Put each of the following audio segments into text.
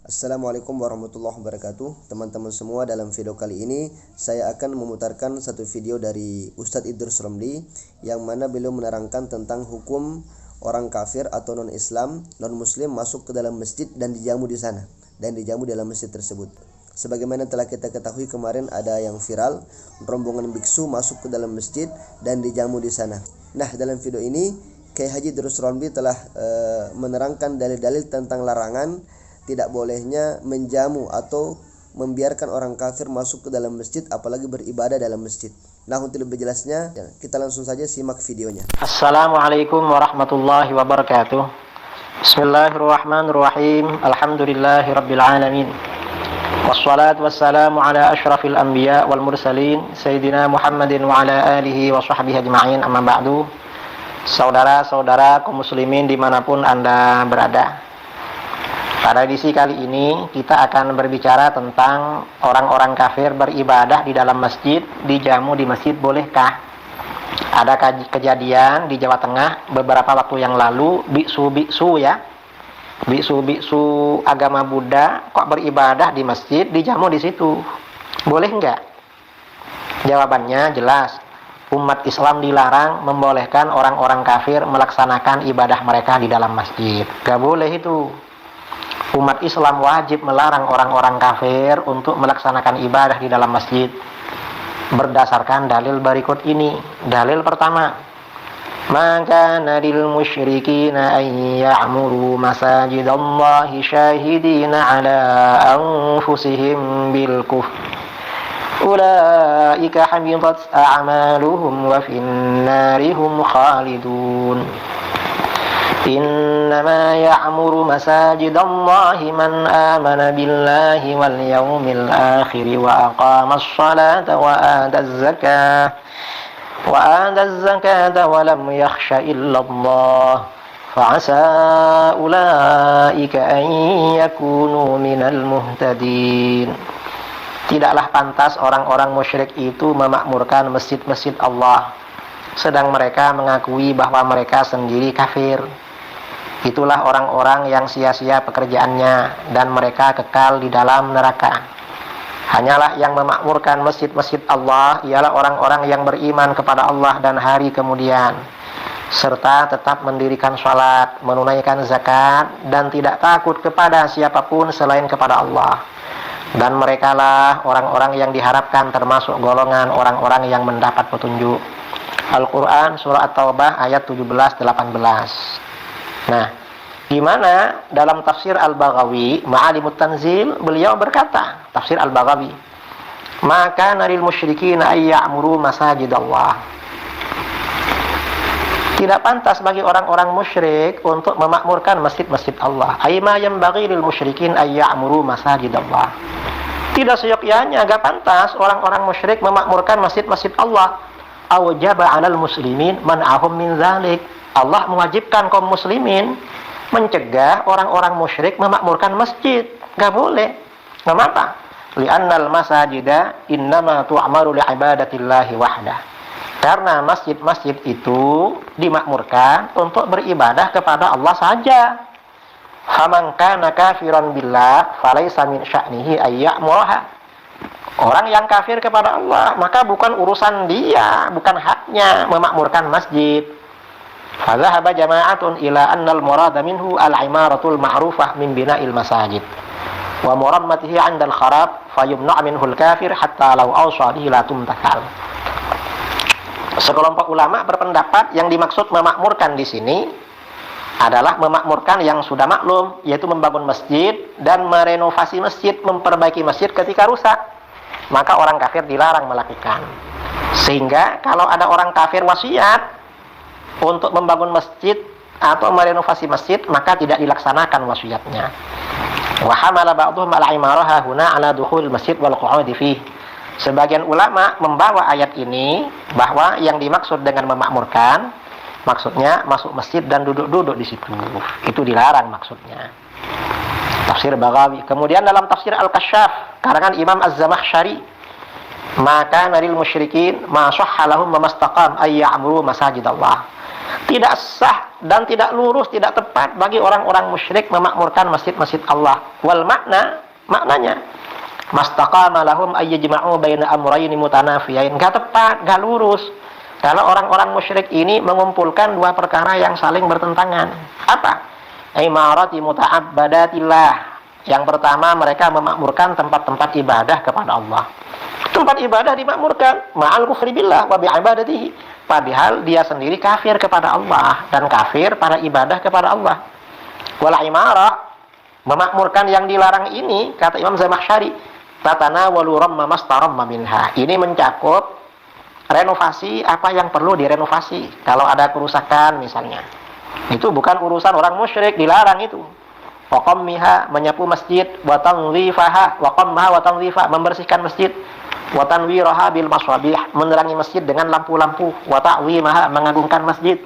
Assalamualaikum warahmatullahi wabarakatuh. Teman-teman semua, dalam video kali ini saya akan memutarkan satu video dari Ustadz Idrus Romli, yang mana beliau menerangkan tentang hukum orang kafir atau non-Islam, non-Muslim masuk ke dalam masjid dan dijamu di sana, dan dijamu dalam masjid tersebut. Sebagaimana telah kita ketahui kemarin, ada yang viral rombongan biksu masuk ke dalam masjid dan dijamu di sana. Nah, dalam video ini Kiai Haji Idrus Romli telah menerangkan dalil-dalil tentang larangan tidak bolehnya menjamu atau membiarkan orang kafir masuk ke dalam masjid, apalagi beribadah dalam masjid. Nah, untuk lebih jelasnya kita langsung saja simak videonya. Assalamualaikum warahmatullahi wabarakatuh. Bismillahirrahmanirrahim. Alhamdulillahirabbil alamin. Wassalatu wassalamu ala asyrafil anbiya wal mursalin sayyidina Muhammadin wa ala alihi wa sahbihi ajma'in, amma ba'du. Saudara-saudara kaum muslimin dimanapun Anda berada, pada edisi kali ini kita akan berbicara tentang orang-orang kafir beribadah di dalam masjid, dijamu di masjid, bolehkah? Ada kejadian di Jawa Tengah beberapa waktu yang lalu, biksu-biksu agama Buddha kok beribadah di masjid, dijamu di situ. Boleh enggak? Jawabannya jelas. Umat Islam dilarang membolehkan orang-orang kafir melaksanakan ibadah mereka di dalam masjid. Gak boleh itu. Umat Islam wajib melarang orang-orang kafir untuk melaksanakan ibadah di dalam masjid berdasarkan dalil berikut ini. Dalil pertama, maka nadil musyrikina an ya'muru masajidallahi syahidina ala anfusihim bil kufr ulaika habitat a'maluhum wa finnari hum khalidun. Innama ya'muru masajidallahi man amana billahi wal yawmil akhir wa aqamas salata wa adaz zakata wa lam yakhsha illallah fa'asa ulaika an yakunu minal muhtadin. Tidaklah pantas orang-orang musyrik itu memakmurkan masjid-masjid Allah, sedang mereka mengakui bahwa mereka sendiri kafir. Itulah orang-orang yang sia-sia pekerjaannya dan mereka kekal di dalam neraka. Hanyalah yang memakmurkan masjid-masjid Allah ialah orang-orang yang beriman kepada Allah dan hari kemudian, serta tetap mendirikan salat, menunaikan zakat, dan tidak takut kepada siapapun selain kepada Allah. Dan merekalah orang-orang yang diharapkan termasuk golongan orang-orang yang mendapat petunjuk. Al-Quran surah At-Taubah ayat 17-18. Nah, di mana dalam tafsir Al-Baghawi Ma'alimut Tanzil, beliau berkata, tafsir Al-Baghawi, maka naril musyrikin ayya'muru masajidallah. Tidak pantas bagi orang-orang musyrik untuk memakmurkan masjid-masjid Allah. Aima yanbaghi lil musyrikin ayya'muru masajidallah. Tidak seyogyanya, agak pantas orang-orang musyrik memakmurkan masjid-masjid Allah. Awjaba 'alal muslimin man'ahum min dzalik. Allah mewajibkan kaum muslimin mencegah orang-orang musyrik memakmurkan masjid. Gak boleh. Kenapa? Li'annal masajida innama tu'maru li'ibadatillahi wahdah. Karena masjid-masjid itu dimakmurkan untuk beribadah kepada Allah saja. Faman kana kafiran billah falaysa min sya'nihi ayya'muraha. Orang yang kafir kepada Allah, maka bukan urusan dia, bukan haknya memakmurkan masjid. Fadhahaba jama'atun ila annal murada minhu al-imaratul ma'rufah min bina'il masajid wa murammatihi 'inda al-kharab fayumna' minhu al-kafir hatta law awsa bihi la tumtathal. Sekelompok ulama berpendapat yang dimaksud memakmurkan di sini adalah memakmurkan yang sudah maklum, yaitu membangun masjid dan merenovasi masjid, memperbaiki masjid ketika rusak. Maka orang kafir dilarang melakukan. Sehingga kalau ada orang kafir wasiat untuk membangun masjid atau merenovasi masjid, maka tidak dilaksanakan wasiatnya. Wa hamala ba'dhum al-imaraha huna 'ala dukhul masjid wal qu'udi fihi. Sebagian ulama membawa ayat ini bahwa yang dimaksud dengan memakmurkan maksudnya masuk masjid dan duduk-duduk di situ. Itu dilarang maksudnya. Tafsir Baghawi. Kemudian dalam tafsir Al-Kasyaf karangan Imam Az-Zamakhsyari, maka naril musyrikin ma sahha lahum mamastaqam ay ya'muru masajidallah. Tidak sah dan tidak lurus, tidak tepat bagi orang-orang musyrik memakmurkan masjid-masjid Allah. Wal maknanya mastaqama lahum ayyajma'u baina amrayni mutanafiyain. Enggak tepat, enggak lurus. Kalau orang-orang musyrik ini mengumpulkan dua perkara yang saling bertentangan. Apa? Imarati muta'abbadatillah. Yang pertama, mereka memakmurkan tempat-tempat ibadah kepada Allah. Tempat ibadah dimakmurkan ma'al kufri billah wa bi'ibadatihi. Padahal dia sendiri kafir kepada Allah dan kafir pada ibadah kepada Allah. Wal imarah, memakmurkan yang dilarang ini, kata Imam Zamakhsyari, tatanawalu ramma mastaramma minha. Ini mencakup renovasi apa yang perlu direnovasi. Kalau ada kerusakan misalnya, itu bukan urusan orang musyrik, dilarang itu. Wa qammiha, menyapu masjid, wa tanzifaha, wa qammaha wa tanzifa, membersihkan masjid, wa tanwiraha bil maswabih, menerangi masjid dengan lampu-lampu, wa ta'zimaha, mengagungkan masjid,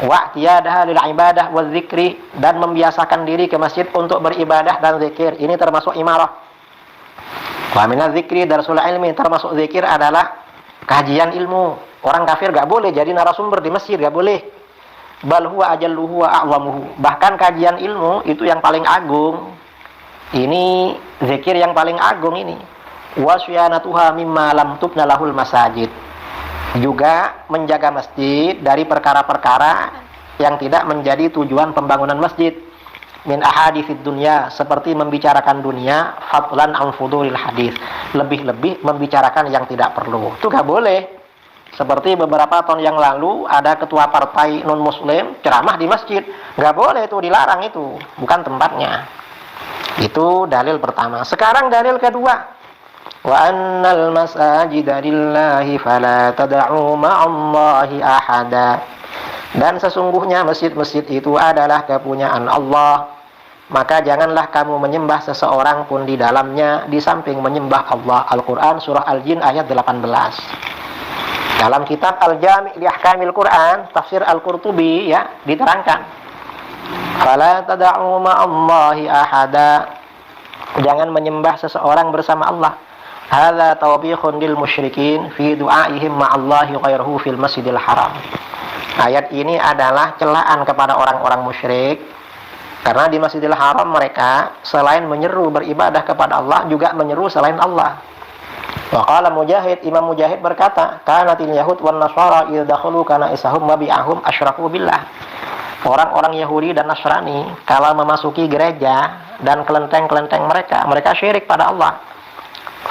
wa tiyadaha lil ibadah wa dzikri, dan membiasakan diri ke masjid untuk beribadah dan zikir. Ini termasuk imarah. Wa minaz zikri darsul ilmi, termasuk zikir adalah kajian ilmu. Orang kafir gak boleh jadi narasumber di masjid, gak boleh. Bal huwa ajalluhu wa a'wamuhu, bahkan kajian ilmu itu yang paling agung. Ini zikir yang paling agung ini. Wa syianatuha mimma lam tubna lahul masajid, juga menjaga masjid dari perkara-perkara yang tidak menjadi tujuan pembangunan masjid. Min ahaditsid dunya, seperti membicarakan dunia, fadlan an fudulil hadis, lebih-lebih membicarakan yang tidak perlu. Itu gak boleh. Seperti beberapa tahun yang lalu ada ketua partai non muslim ceramah di masjid, gak boleh, itu dilarang, itu bukan tempatnya. Itu dalil pertama. Sekarang dalil kedua, wa annal masajida lillahi fala tad'u ma'allahi ahada, dan sesungguhnya masjid-masjid itu adalah kepunyaan Allah, maka janganlah kamu menyembah seseorang pun di dalamnya di samping menyembah Allah. Al-Quran surah Al-Jin ayat 18. Dalam kitab Al-Jami' li Ahkamil Quran, tafsir Al-Qurtubi, ya, diterangkan, fala tad'u ma'allahi ahada, jangan menyembah seseorang bersama Allah. Hadza tawbikhun lil musyrikin fi du'aihim ma'allahi ghairuhu fil masjidil haram. Ayat ini adalah celaan kepada orang-orang musyrik, karena di Masjidil Haram mereka selain menyeru beribadah kepada Allah, juga menyeru selain Allah. Wa qala Mujahid, Imam Mujahid berkata, kanatil yahud wan nasara idza dakhalu kana isahum wa bi'ahum asyraku billah. Orang-orang Yahudi dan Nasrani kalau memasuki gereja dan kelenteng-kelenteng mereka, mereka syirik pada Allah.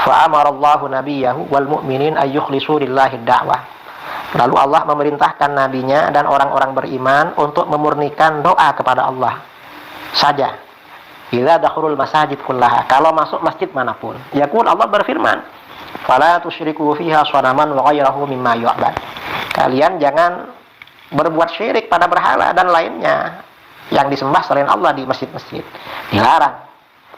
Fa amarallahu nabiyahu wal mu'minin ay yukhlisu lillahi da'wah. Lalu Allah memerintahkan nabinya dan orang-orang beriman untuk memurnikan doa kepada Allah saja. Idza dakhulul masajid kullaha, kalau masuk masjid manapun. Yaqul, Allah berfirman, fala tusyriku fiha shanaman wa ghayrahu mimma yu'bad. Kalian jangan berbuat syirik pada berhala dan lainnya yang disembah selain Allah di masjid-masjid. Dilarang.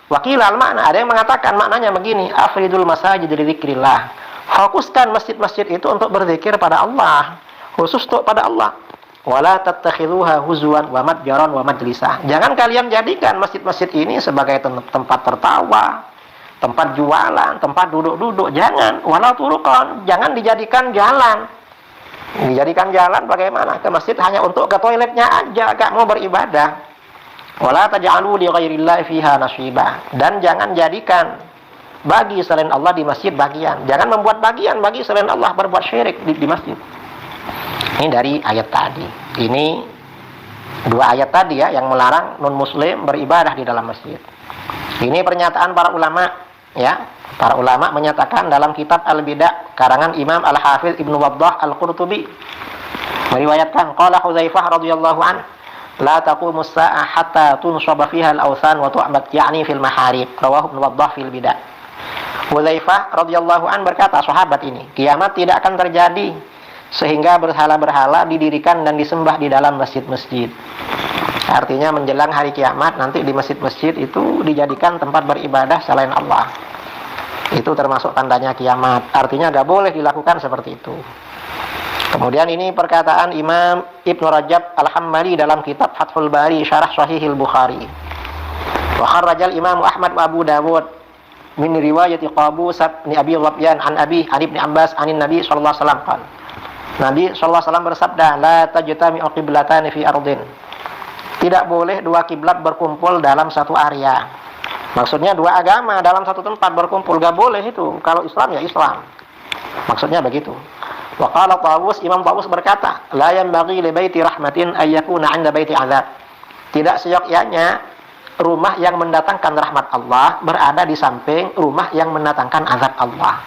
Wakil al-makna, ada yang mengatakan maknanya begini, afridul masajid li dzikrillah. Fokuskan masjid-masjid itu untuk berzikir pada Allah, khusus untuk pada Allah. Wala tattakhiduha huzwan wa madjaran wa majlisa. Jangan kalian jadikan masjid-masjid ini sebagai tempat tertawa, tempat jualan, tempat duduk-duduk. Jangan. Wala turuqan, jangan dijadikan jalan. Dijadikan jalan bagaimana? Ke masjid hanya untuk ke toiletnya aja, gak mau beribadah. Wala taj'alu li ghairillahi fiha nasiba, dan jangan jadikan bagi selain Allah di masjid bagian. Jangan membuat bagian bagi selain Allah, berbuat syirik di masjid. Ini dari ayat tadi. Ini dua ayat tadi, ya, yang melarang non muslim beribadah di dalam masjid. Ini pernyataan para ulama, ya. Para ulama menyatakan dalam kitab Al-Bidah karangan Imam Al-Hafiz Ibnu Waddah Al-Qurtubi, meriwayatkan qala Hudzaifah radhiyallahu an, la taqumus sa'ah hatta tunsaba fiha al-awthan wa tu'bad, yakni fil maharib. Rawahu Ibnu Waddah fil Bidah. Hudzaifah radhiyallahu an berkata, sahabat ini, kiamat tidak akan terjadi sehingga berhala-berhala didirikan dan disembah di dalam masjid-masjid. Artinya menjelang hari kiamat nanti di masjid-masjid itu dijadikan tempat beribadah selain Allah. Itu termasuk tandanya kiamat. Artinya gak boleh dilakukan seperti itu. Kemudian ini perkataan Imam Ibnu Rajab Al-Hambali dalam kitab Fathul Bari Syarah Sahihil Bukhari. Wa kharrajal Imam Ahmad wa Abu Dawud min riwayati Qabus bin Abi Rabyan an Abi an Ibnu Abbas anin Nabi sallallahu alaihi wasallam qala, Nabi SAW bersabda, la tajtami'u qiblatani fi ardin. Tidak boleh dua kiblat berkumpul dalam satu area. Maksudnya dua agama dalam satu tempat berkumpul, gak boleh itu. Kalau Islam ya Islam. Maksudnya begitu. Wa qala Tawus, Imam Tawus berkata, la yanbaghi li baiti rahmatin ay yakuna 'inda baiti 'adzab. Tidak seyogyanya rumah yang mendatangkan rahmat Allah berada di samping rumah yang mendatangkan azab Allah.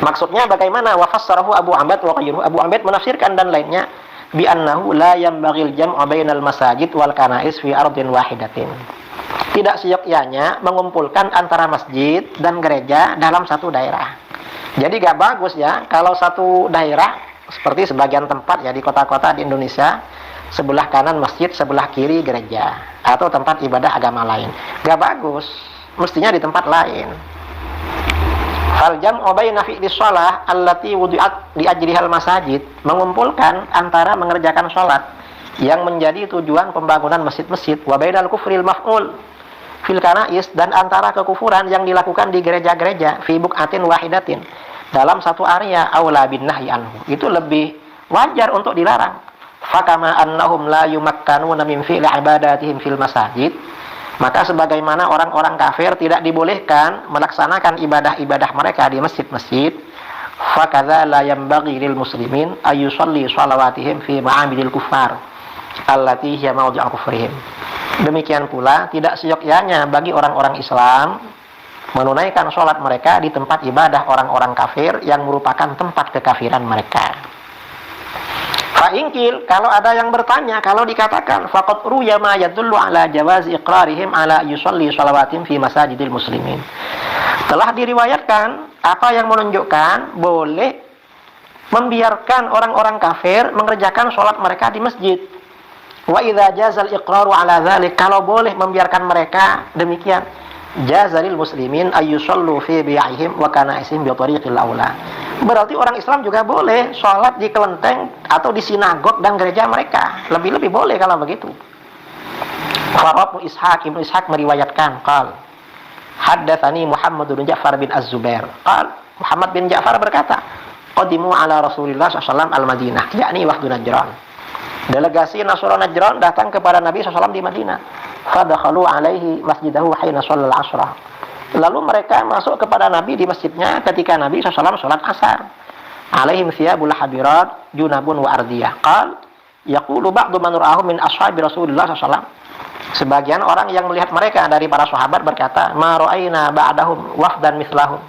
Maksudnya bagaimana? Wa fassarahu Abu Ambad wa ghayruhu. Abu Ambad menafsirkan dan lainnya bi annahu la yanbaghil jam'u bainal masajid wal kanais fi ardin wahidatin. Tidak seyogyanya mengumpulkan antara masjid dan gereja dalam satu daerah. Jadi gak bagus ya kalau satu daerah seperti sebagian tempat ya di kota-kota di Indonesia, sebelah kanan masjid, sebelah kiri gereja atau tempat ibadah agama lain. Gak bagus, mestinya di tempat lain. Fal jam'u baina fi'li shalah allati wudi'at li ajrihal masajid, mengumpulkan antara mengerjakan salat yang menjadi tujuan pembangunan masjid-masjid, wa bainal kufril maf'ul fil kanais, dan antara kekufuran yang dilakukan di gereja-gereja fi buqatin wahidatin, dalam satu area, aula bin nahyi anhu, itu lebih wajar untuk dilarang. Fakama annahum la yumakkanuna min fi'li ibadatihim fil masajid, maka sebagaimana orang-orang kafir tidak dibolehkan melaksanakan ibadah-ibadah mereka di masjid-masjid, fakadza la yanbaghi lil muslimin ay yusalli shalawatihim fi ma'abidil kuffar allati hiya mawdi'u kufrihim. Demikian pula tidak seyogyanya bagi orang-orang Islam menunaikan sholat mereka di tempat ibadah orang-orang kafir yang merupakan tempat kekafiran mereka. Fa'ingkil, kalau ada yang bertanya, kalau dikatakan faqad ruya ma yadullu ala jawazi iqrarihim ala yusalli shalawatim fi masajidil muslimin. Telah diriwayatkan apa yang menunjukkan boleh membiarkan orang-orang kafir mengerjakan sholat mereka di masjid. Wa idza jazal iqraru ala dzalik, kalau boleh membiarkan mereka demikian, jazalil muslimin ayyusallu fi bi'ihim wa kana'isihim bi tariqil aula. Berarti orang Islam juga boleh sholat di kelenteng atau di sinagog dan gereja mereka. Lebih-lebih boleh kalau begitu. Farabu Ishaq, Ibnu Ishaq meriwayatkan, qal haddatsani Muhammad bin Ja'far bin Az-Zubair. Qal Muhammad bin Ja'far berkata, qadimu ala Rasulillah SAW al-Madinah, yakni waktu Najran. Delegasi Nasrani Najran datang kepada Nabi SAW di Madinah. Fadakhalu alaihi masjidahu hina shallal asra. Lalu mereka masuk kepada Nabi di masjidnya ketika Nabi SAW sholat asar. Alaihim thiyabul habirat junabun wa ardiyah. Qal yaqulu ba'du man ra'ahum min ashabi Rasulullah SAW. Sebagian orang yang melihat mereka dari para sahabat berkata, ma ra'ayna ba'dahum wafdan mithlahum.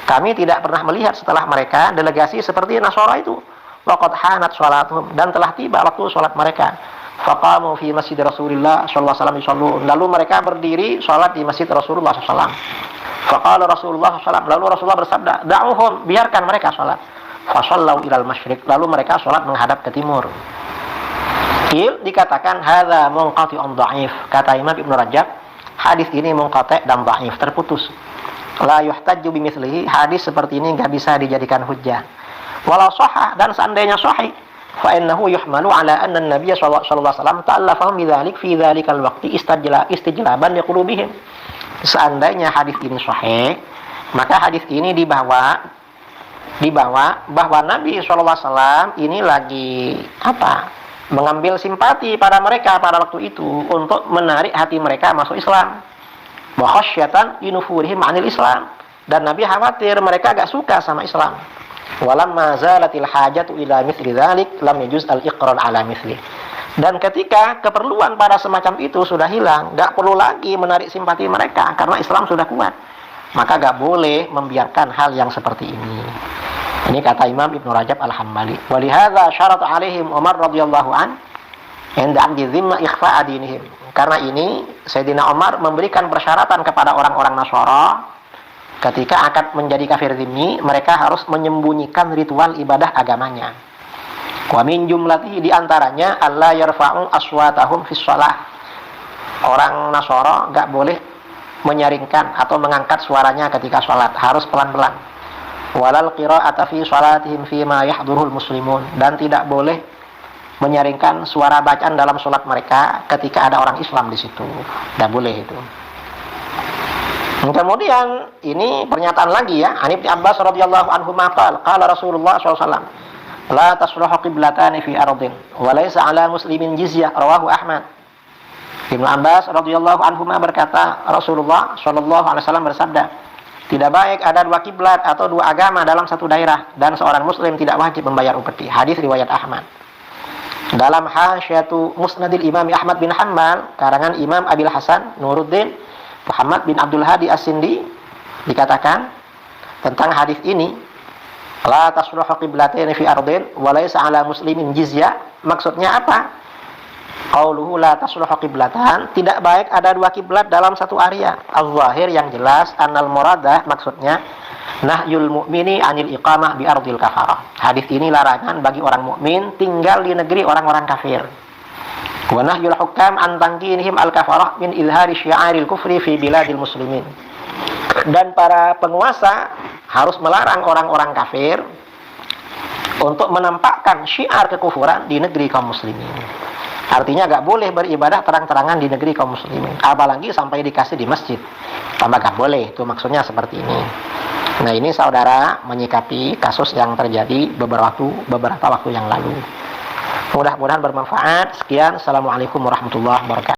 Kami tidak pernah melihat setelah mereka delegasi seperti Nasara itu. Waqad hanat sholatuhum, dan telah tiba waktu sholat mereka. Faqamu fi masjid Rasulullah sallallahu alaihi wasallam. Lalu mereka berdiri salat di masjid Rasulullah sallallahu alaihi wasallam. Faqala Rasulullah sallallahu alaihi wasallam, lalu Rasulullah bersabda, "Da'uhum, biarkan mereka salat." Fa shallau ilal masyriq, lalu mereka salat menghadap ke timur. Dikatakan hadza munqati'un dha'if. Kata Imam Ibnu Rajab, hadis ini munqati' dan dha'if, terputus. La yuhtajju bimithlihi, hadis seperti ini enggak bisa dijadikan hujjah. Walau sahih, dan seandainya sahih, fa innahu yuhmalu ala anna an-nabiy sallallahu alaihi wasallam ta'allafahum bidzalik fi dzalikal waqti istijlaban liqulubihim. Seandainya hadis ini sahih, maka hadis ini dibawa bahwa Nabi sallallahu alaihi wasallam ini lagi mengambil simpati pada mereka pada waktu itu untuk menarik hati mereka masuk Islam. Wa khasyatan yunfurihim 'anil Islam, dan Nabi khawatir mereka gak suka sama Islam. Walamma zalatil hajatu ila mithli dzalik lam yajuz al-iqrar ala mithli. Dan ketika keperluan pada semacam itu sudah hilang, gak perlu lagi menarik simpati mereka karena Islam sudah kuat, maka gak boleh membiarkan hal yang seperti ini. Ini kata Imam Ibnu Rajab Al-Hambali. Walihadza syarata alaihim Umar radhiyallahu an inda amdi dhimma ikhfa adinihim. Karena ini Sayyidina Umar memberikan persyaratan kepada orang-orang Nasara ketika akan menjadi kafir dhimmi, mereka harus menyembunyikan ritual ibadah agamanya. Wa min jumlatihi, di antaranya alla yarfa'u aswatahum fis shalah. Orang Nasara enggak boleh menyaringkan atau mengangkat suaranya ketika salat, harus pelan-pelan. Walal qira'ata fi shalatihim fi ma yahdurul muslimun, dan tidak boleh menyaringkan suara bacaan dalam salat mereka ketika ada orang Islam di situ. Tidak boleh itu. Kemudian ini pernyataan lagi ya, An Ibnu Abbas radhiyallahu anhu qala Rasulullah SAW, la tasluhu qiblatani fi ardin wa laysa 'ala muslimin jizyah, rawahu Ahmad. Ibnu Abbas radhiyallahu anhu berkata, Rasulullah sallallahu alaihi wasallam bersabda, tidak baik ada dua kiblat atau dua agama dalam satu daerah dan seorang muslim tidak wajib membayar upeti. Hadis riwayat Ahmad. Dalam Hasyiatu Musnadil Imam Ahmad bin Hanbal karangan Imam Abil Hasan Nuruddin Muhammad bin Abdul Hadi As-Sindi dikatakan tentang hadis ini, la tasluhu qiblataini fi ardin wa laysa 'ala muslimin jizyah. Maksudnya apa? Qauluhu la tasluhu qiblatan, tidak baik ada dua kiblat dalam satu area. Az-zahir yang jelas annal muradah maksudnya nahyul mu'mini 'anil iqamah bi ardil kafarah. Hadis ini larangan bagi orang mukmin tinggal di negeri orang-orang kafir. Wa nahyul hukam an tanqinihim al-kafarah min izhari syi'aril kufri fi biladil muslimin. Dan para penguasa harus melarang orang-orang kafir untuk menampakkan syiar kekufuran di negeri kaum muslimin. Artinya gak boleh beribadah terang-terangan di negeri kaum muslimin, apalagi sampai dikasih di masjid. Tambah gak boleh, itu maksudnya seperti ini. Nah, ini saudara menyikapi kasus yang terjadi beberapa waktu yang lalu. Mudah-mudahan bermanfaat. Sekian, assalamualaikum warahmatullahi wabarakatuh.